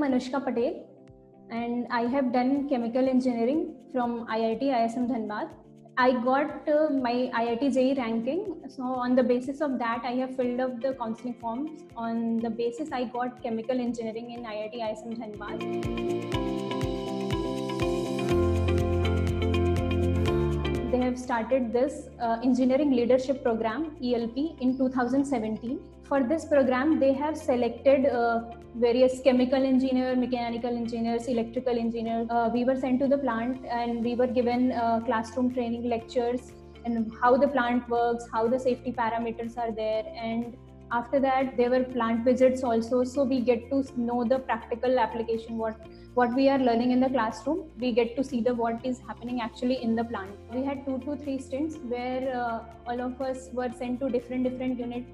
Anushka Patel, and I have done chemical engineering from IIT ISM Dhanbad. I got my IIT JEE ranking. So on the basis of that, I have filled up the counseling forms. On the basis, I got chemical engineering in IIT ISM Dhanbad. They have started this engineering leadership program ELP in 2017. For this program, they have selected various chemical engineers, mechanical engineers, electrical engineers. We were sent to the plant and we were given classroom training lectures and how the plant works, how the safety parameters are there, and after that there were plant visits also, so we get to know the practical application, what we are learning in the classroom, we get to see the what is happening actually in the plant. We had 2 to 3 stints where all of us were sent to different units.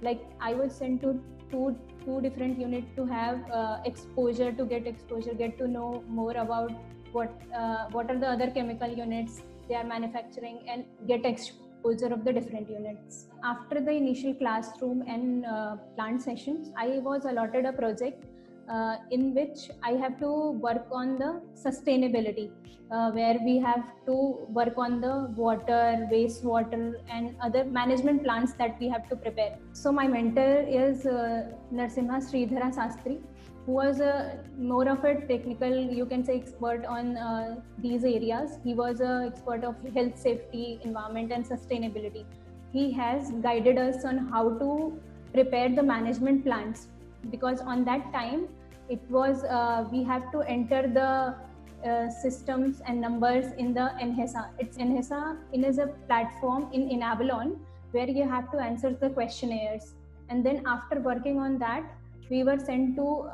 Like I was sent to two different units to have exposure, get to know more about what are the other chemical units they are manufacturing, and get exposure of the different units. After the initial classroom and plant sessions, I was allotted a project in which I have to work on the sustainability, where we have to work on the water, wastewater, and other management plans that we have to prepare. So my mentor is Narsimha Sridhara Sastry, who was more of a technical, you can say, expert on these areas. He was an expert of health, safety, environment, and sustainability. He has guided us on how to prepare the management plans, because on that time it was we have to enter the systems and numbers in the NHESA. NHESA is a platform in Enablon where you have to answer the questionnaires, and then after working on that, we were sent to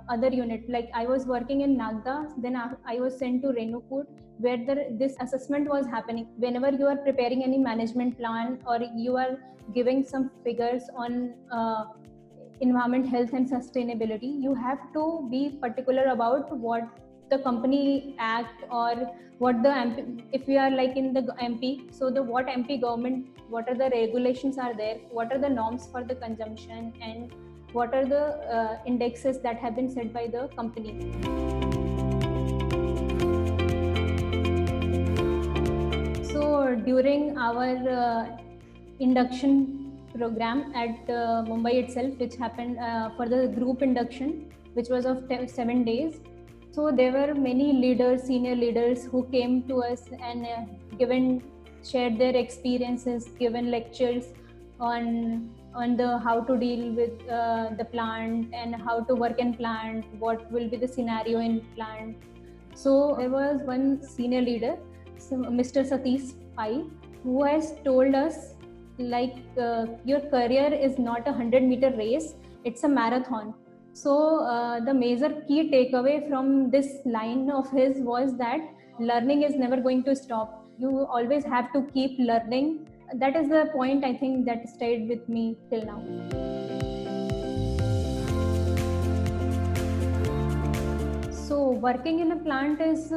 other unit. Like I was working in Nagda, then I was sent to Renupur, where this assessment was happening. Whenever you are preparing any management plan or you are giving some figures on environment, health, and sustainability, you have to be particular about what the company act or what the MP, if we are like in the MP, so the what MP government, what are the regulations are there, what are the norms for the consumption, and what are the indexes that have been set by the company. So during our induction program at Mumbai itself, which happened for the group induction, which was of 7 days. So there were many leaders, senior leaders, who came to us and shared their experiences, given lectures on the how to deal with the plant and how to work in plant, what will be the scenario in plant. So there was one senior leader, Mr. Satish Pai, who has told us, like, your career is not a 100-meter race, it's a marathon. So the major key takeaway from this line of his was that learning is never going to stop. You always have to keep learning. That is the point, I think, that stayed with me till now. So working in a plant is,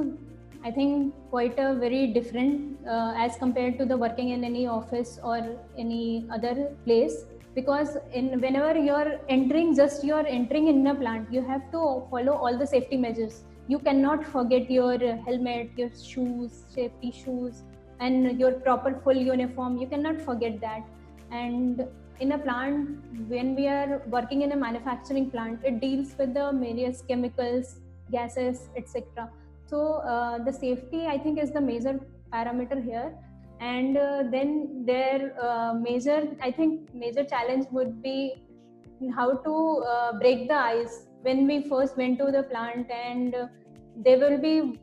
I think, quite a very different as compared to the working in any office or any other place, because whenever you're entering in a plant, you have to follow all the safety measures. You cannot forget your helmet, your shoes, safety shoes, and your proper full uniform. You cannot forget that. And in a plant, when we are working in a manufacturing plant, it deals with the various chemicals, gases, etc. So the safety, I think, is the major parameter here. And then their major challenge would be how to break the ice. When we first went to the plant, and there will be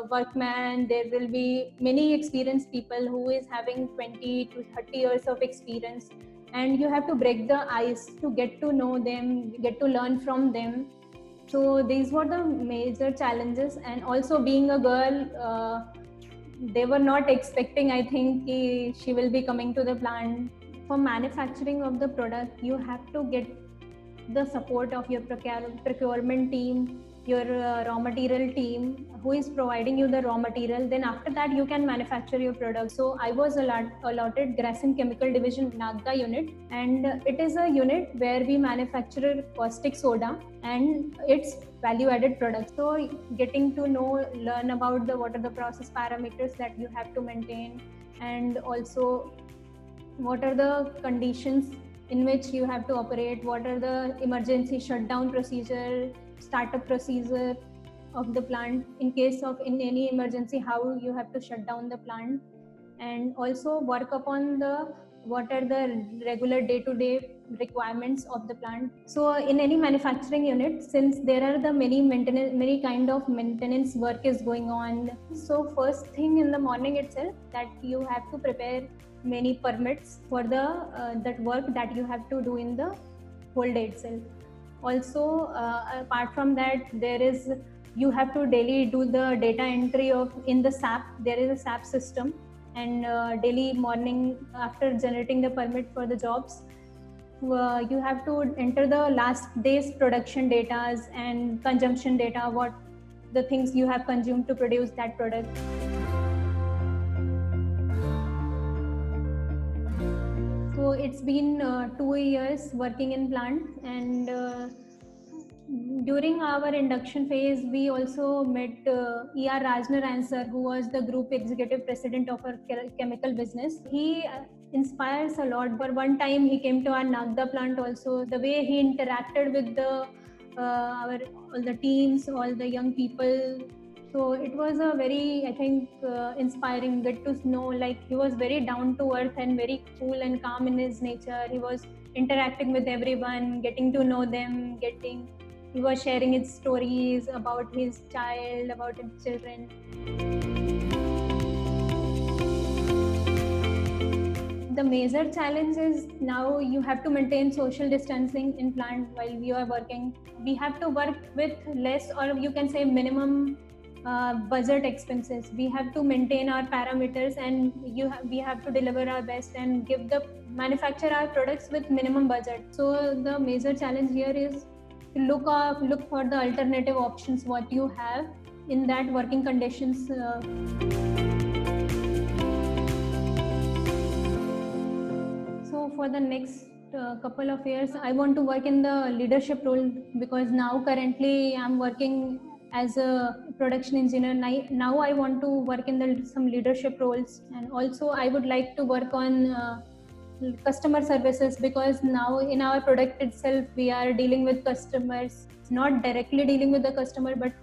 workmen, there will be many experienced people who is having 20 to 30 years of experience, and you have to break the ice to get to know them, get to learn from them. So these were the major challenges. And also being a girl, they were not expecting, I think, she will be coming to the plant. For manufacturing of the product, you have to get the support of your procurement team, your raw material team who is providing you the raw material. Then after that you can manufacture your product. So I was allotted Grasim Chemical Division Nagda unit, and it is a unit where we manufacture caustic soda and its value added products. So getting to learn about what are the process parameters that you have to maintain, and also what are the conditions in which you have to operate, what are the emergency shutdown procedure, startup procedure of the plant in case of in any emergency, how you have to shut down the plant, and also work upon what are the regular day-to-day requirements of the plant. So in any manufacturing unit, since there are the many kind of maintenance work is going on, so first thing in the morning itself that you have to prepare many permits for that work that you have to do in the whole day itself. Also, apart from that, you have to daily do the data entry in the SAP. There is a SAP system, and daily morning after generating the permit for the jobs, you have to enter the last day's production data and consumption data, what the things you have consumed to produce that product. So it's been 2 years working in plant, and during our induction phase, we also met E.R. Rajnarayan, who was the group executive president of our chemical business. He inspires a lot. For one time, he came to our Nagda plant also. The way he interacted with all the teams, all the young people. So it was a very, I think, inspiring. Get to know, like, he was very down to earth and very cool and calm in his nature. He was interacting with everyone, getting to know them, he was sharing his stories about his child, about his children. The major challenge is now you have to maintain social distancing in plant while you are working. We have to work with less, or you can say minimum budget expenses. We have to maintain our parameters, and we have to deliver our best and manufacture our products with minimum budget. So the major challenge here is to look for the alternative options what you have in that working conditions. So for the next couple of years, I want to work in the leadership role, because now currently I'm working as a production engineer. Now I want to work in some leadership roles, and also I would like to work on customer services, because now in our product itself we are dealing with customers, not directly dealing with the customer, but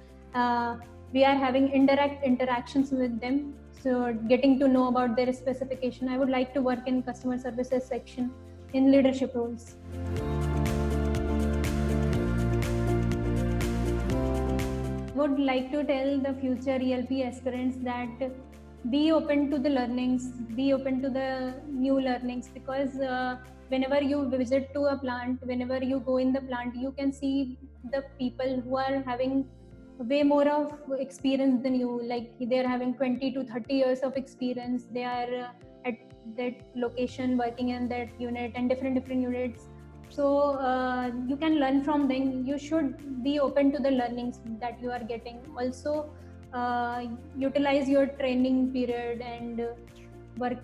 we are having indirect interactions with them, so getting to know about their specification. I would like to work in customer services section in leadership roles. Would like to tell the future ELP aspirants that be open to the learnings, be open to the new learnings, because whenever you visit to a plant, whenever you go in the plant, you can see the people who are having way more of experience than you. Like, they're having 20 to 30 years of experience. They are at that location working in that unit and different units. So you can learn from them. You should be open to the learnings that you are getting. Also, utilize your training period and work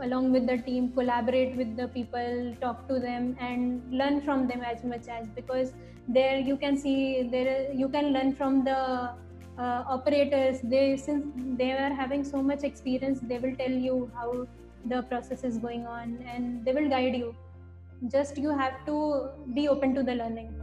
along with the team, collaborate with the people, talk to them and learn from them as much as, because there you can learn from the operators. Since they are having so much experience, they will tell you how the process is going on and they will guide you. Just you have to be open to the learning.